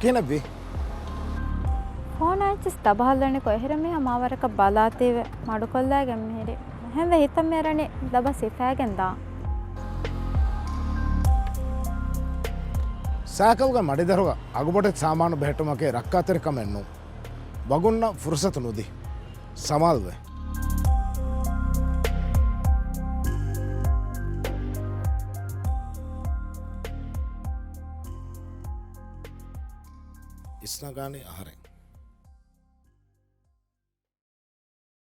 කියනබ්බි phone ආච්චිස් තබහල්ලනේ කොහෙරමේ මාවරක බලාතේව මඩු කොල්ලාගෙන් මෙහෙරේ හැම හිතම් මෙරනේ දබ සිෆෑගෙන්දා ಸಾಕಲ್ಗ ಮಡಿದರುಗ ಅಗುಬೊಟೆ ಸಾಮಾನು ಬೆಹಟುಮಕ್ಕೆ ರಕ್ಕಾತೆರೆ ಕಮೆನ್ನು ಬಗುನ್ನ ಫುರ್ಸತು ನುದಿ ಸಮಾಲ್ವೆ ಇಸ್ನಗಾನಿ ಆಹಾರೆ